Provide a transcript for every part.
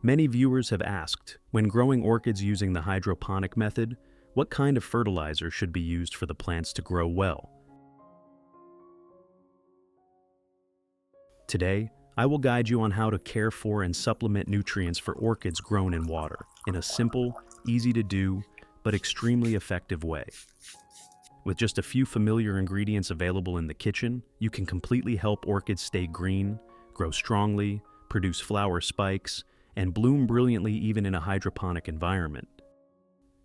Many viewers have asked, when growing orchids using the hydroponic method, what kind of fertilizer should be used for the plants to grow well? Today, I will guide you on how to care for and supplement nutrients for orchids grown in water in a simple, easy-to-do, but extremely effective way. With just a few familiar ingredients available in the kitchen, you can completely help orchids stay green, grow strongly, produce flower spikes, and bloom brilliantly even in a hydroponic environment.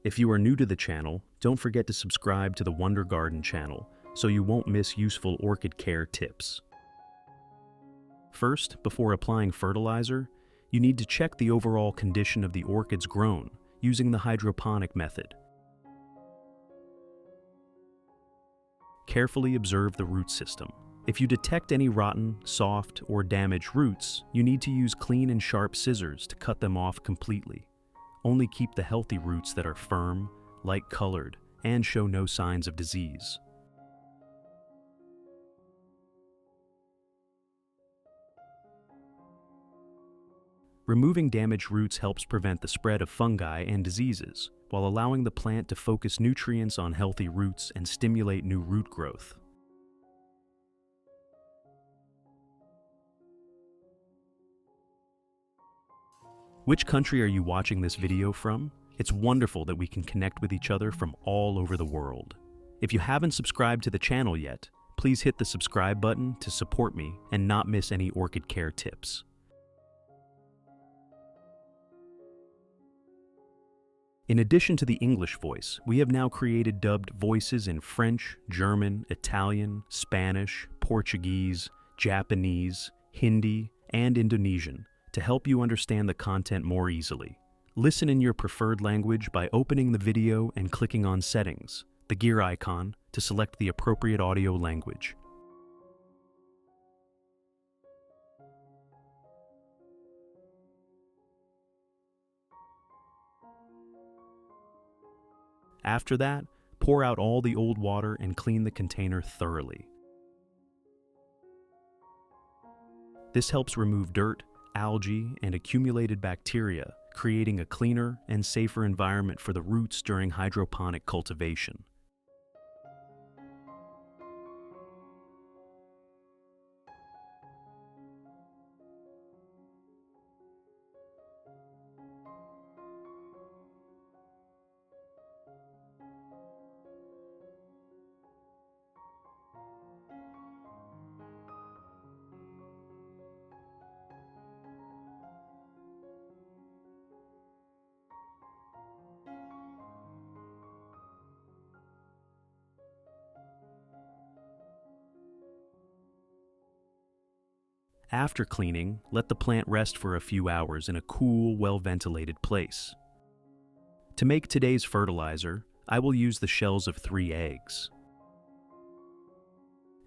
If you are new to the channel, don't forget to subscribe to the Wonder Garden channel so you won't miss useful orchid care tips. First, before applying fertilizer, you need to check the overall condition of the orchids grown using the hydroponic method. Carefully observe the root system. If you detect any rotten, soft, or damaged roots, you need to use clean and sharp scissors to cut them off completely. Only keep the healthy roots that are firm, light-colored, and show no signs of disease. Removing damaged roots helps prevent the spread of fungi and diseases, while allowing the plant to focus nutrients on healthy roots and stimulate new root growth. Which country are you watching this video from? It's wonderful that we can connect with each other from all over the world. If you haven't subscribed to the channel yet, please hit the subscribe button to support me and not miss any orchid care tips. In addition to the English voice, we have now created dubbed voices in French, German, Italian, Spanish, Portuguese, Japanese, Hindi, and Indonesian to help you understand the content more easily. Listen in your preferred language by opening the video and clicking on Settings, the gear icon, to select the appropriate audio language. After that, pour out all the old water and clean the container thoroughly. This helps remove dirt, algae, and accumulated bacteria, creating a cleaner and safer environment for the roots during hydroponic cultivation. After cleaning, let the plant rest for a few hours in a cool, well-ventilated place. To make today's fertilizer, I will use the shells of 3 eggs.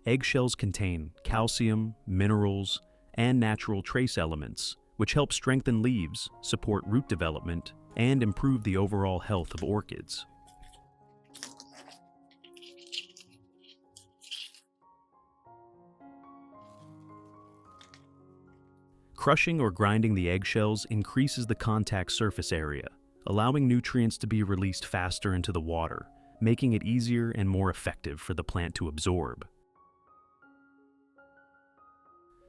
Eggshells contain calcium, minerals, and natural trace elements, which help strengthen leaves, support root development, and improve the overall health of orchids. Crushing or grinding the eggshells increases the contact surface area, allowing nutrients to be released faster into the water, making it easier and more effective for the plant to absorb.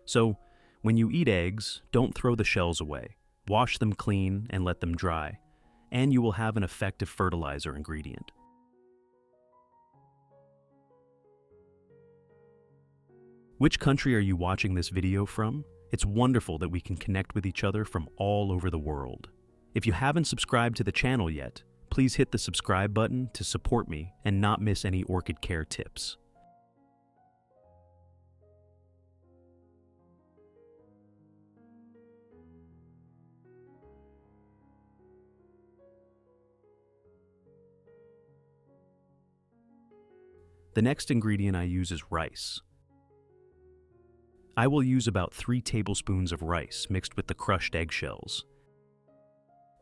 So, when you eat eggs, don't throw the shells away. Wash them clean and let them dry, and you will have an effective fertilizer ingredient. Which country are you watching this video from? It's wonderful that we can connect with each other from all over the world. If you haven't subscribed to the channel yet, please hit the subscribe button to support me and not miss any orchid care tips. The next ingredient I use is rice. I will use about 3 tablespoons of rice mixed with the crushed eggshells.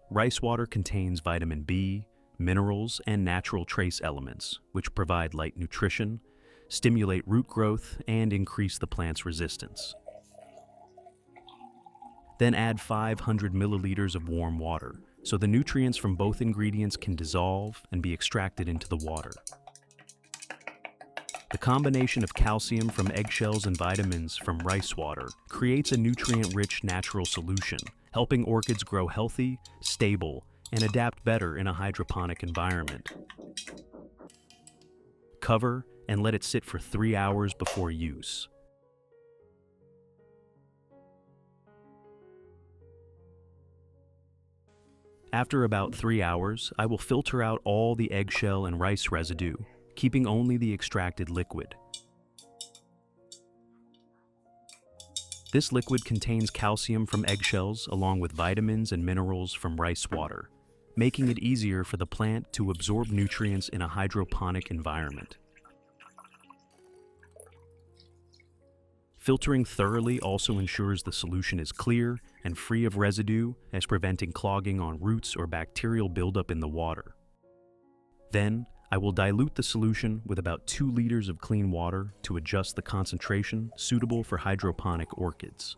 Rice water contains vitamin B, minerals, and natural trace elements, which provide light nutrition, stimulate root growth, and increase the plant's resistance. Then add 500 milliliters of warm water, so the nutrients from both ingredients can dissolve and be extracted into the water. The combination of calcium from eggshells and vitamins from rice water creates a nutrient-rich natural solution, helping orchids grow healthy, stable, and adapt better in a hydroponic environment. Cover and let it sit for 3 hours before use. After about 3 hours, I will filter out all the eggshell and rice residue, keeping only the extracted liquid. This liquid contains calcium from eggshells along with vitamins and minerals from rice water, making it easier for the plant to absorb nutrients in a hydroponic environment. Filtering thoroughly also ensures the solution is clear and free of residue, as preventing clogging on roots or bacterial buildup in the water. Then, I will dilute the solution with about 2 liters of clean water to adjust the concentration suitable for hydroponic orchids.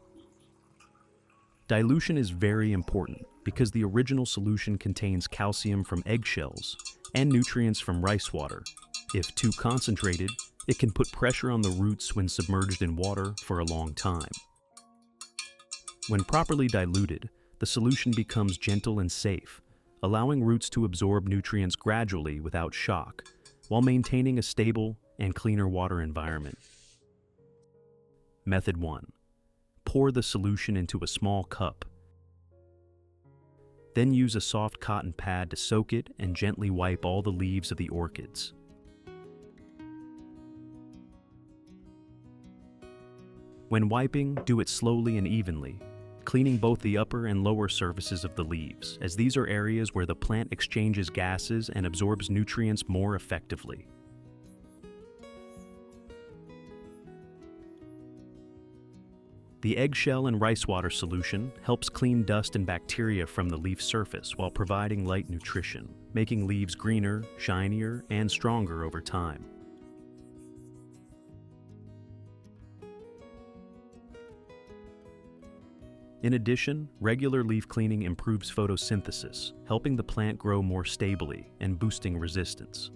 Dilution is very important because the original solution contains calcium from eggshells and nutrients from rice water. If too concentrated, it can put pressure on the roots when submerged in water for a long time. When properly diluted, the solution becomes gentle and safe, allowing roots to absorb nutrients gradually without shock, while maintaining a stable and cleaner water environment. Method 1. Pour the solution into a small cup. Then use a soft cotton pad to soak it and gently wipe all the leaves of the orchids. When wiping, do it slowly and evenly, cleaning both the upper and lower surfaces of the leaves, as these are areas where the plant exchanges gases and absorbs nutrients more effectively. The eggshell and rice water solution helps clean dust and bacteria from the leaf surface while providing light nutrition, making leaves greener, shinier, and stronger over time. In addition, regular leaf cleaning improves photosynthesis, helping the plant grow more stably and boosting resistance.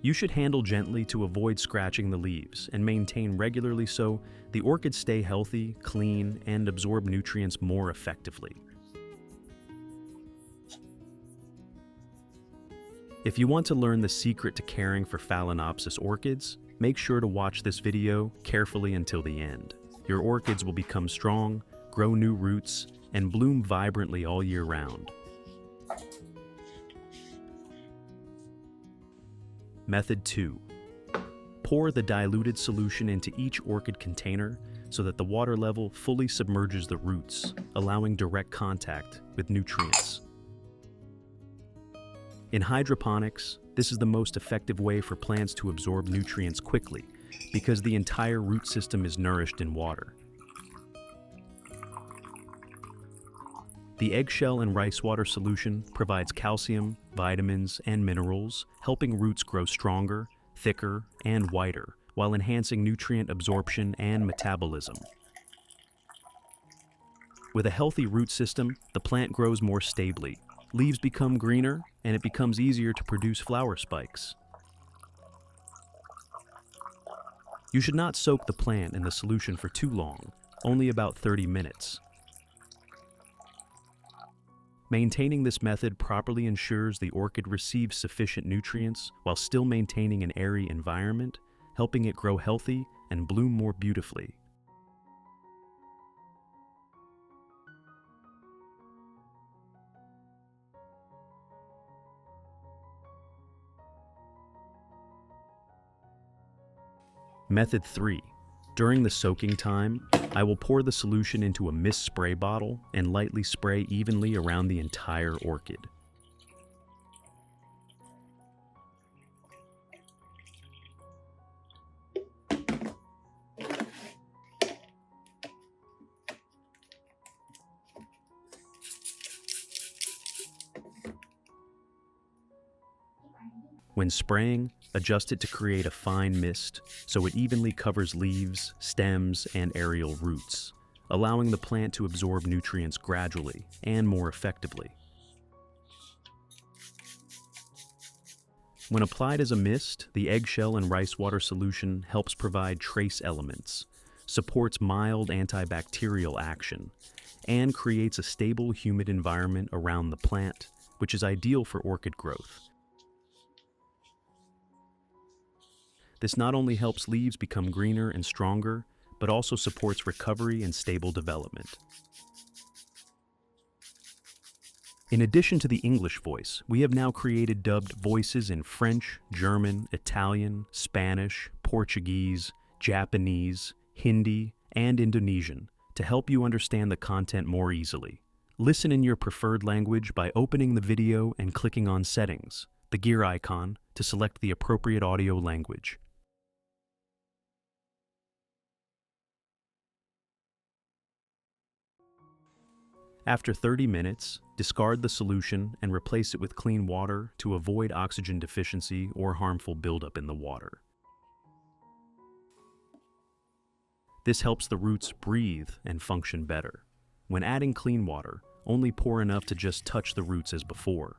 You should handle gently to avoid scratching the leaves and maintain regularly so the orchids stay healthy, clean, and absorb nutrients more effectively. If you want to learn the secret to caring for Phalaenopsis orchids, make sure to watch this video carefully until the end. Your orchids will become strong, grow new roots, and bloom vibrantly all year round. Method 2. Pour the diluted solution into each orchid container so that the water level fully submerges the roots, allowing direct contact with nutrients. In hydroponics, this is the most effective way for plants to absorb nutrients quickly because the entire root system is nourished in water. The eggshell and rice water solution provides calcium, vitamins, and minerals, helping roots grow stronger, thicker, and whiter, while enhancing nutrient absorption and metabolism. With a healthy root system, the plant grows more stably. Leaves become greener, and it becomes easier to produce flower spikes. You should not soak the plant in the solution for too long, only about 30 minutes. Maintaining this method properly ensures the orchid receives sufficient nutrients while still maintaining an airy environment, helping it grow healthy and bloom more beautifully. Method 3. During the soaking time, I will pour the solution into a mist spray bottle and lightly spray evenly around the entire orchid. When spraying, Adjust it to create a fine mist so it evenly covers leaves, stems, and aerial roots, allowing the plant to absorb nutrients gradually and more effectively. When applied as a mist, the eggshell and rice water solution helps provide trace elements, supports mild antibacterial action, and creates a stable, humid environment around the plant, which is ideal for orchid growth. This not only helps leaves become greener and stronger, but also supports recovery and stable development. In addition to the English voice, we have now created dubbed voices in French, German, Italian, Spanish, Portuguese, Japanese, Hindi, and Indonesian to help you understand the content more easily. Listen in your preferred language by opening the video and clicking on Settings, the gear icon, to select the appropriate audio language. After 30 minutes, discard the solution and replace it with clean water to avoid oxygen deficiency or harmful buildup in the water. This helps the roots breathe and function better. When adding clean water, only pour enough to just touch the roots as before.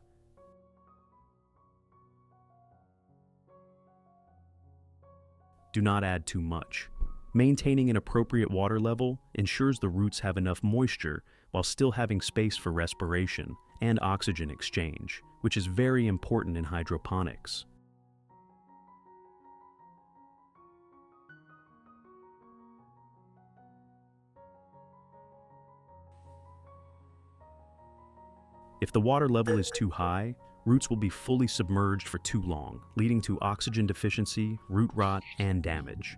Do not add too much. Maintaining an appropriate water level ensures the roots have enough moisture while still having space for respiration and oxygen exchange, which is very important in hydroponics. If the water level is too high, roots will be fully submerged for too long, leading to oxygen deficiency, root rot, and damage.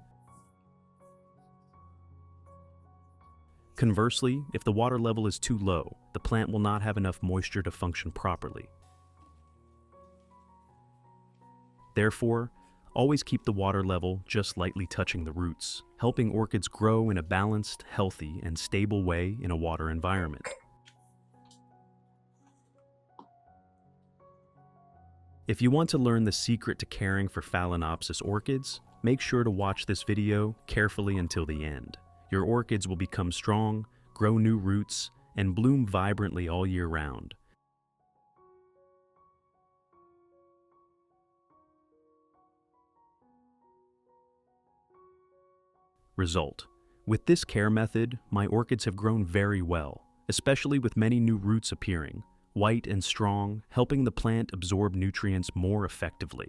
Conversely, if the water level is too low, the plant will not have enough moisture to function properly. Therefore, always keep the water level just lightly touching the roots, helping orchids grow in a balanced, healthy, and stable way in a water environment. If you want to learn the secret to caring for Phalaenopsis orchids, make sure to watch this video carefully until the end. Your orchids will become strong, grow new roots, and bloom vibrantly all year round. Result: with this care method, my orchids have grown very well, especially with many new roots appearing, white and strong, helping the plant absorb nutrients more effectively.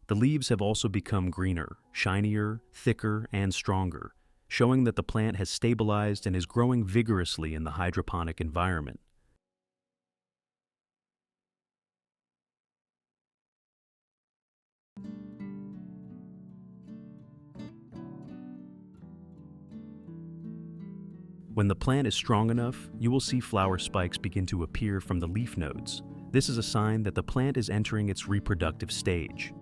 The leaves have also become greener, shinier, thicker, and stronger, showing that the plant has stabilized and is growing vigorously in the hydroponic environment. When the plant is strong enough, you will see flower spikes begin to appear from the leaf nodes. This is a sign that the plant is entering its reproductive stage.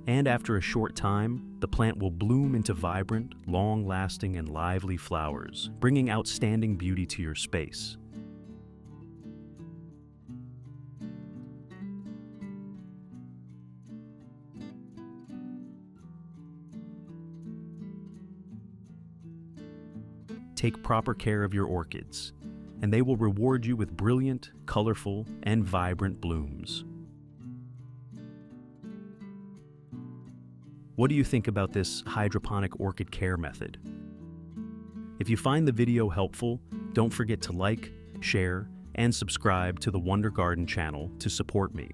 And after a short time, the plant will bloom into vibrant, long-lasting, and lively flowers, bringing outstanding beauty to your space. Take proper care of your orchids, and they will reward you with brilliant, colorful, and vibrant blooms. What do you think about this hydroponic orchid care method? If you find the video helpful, don't forget to like, share, and subscribe to the Wonder Garden channel to support me.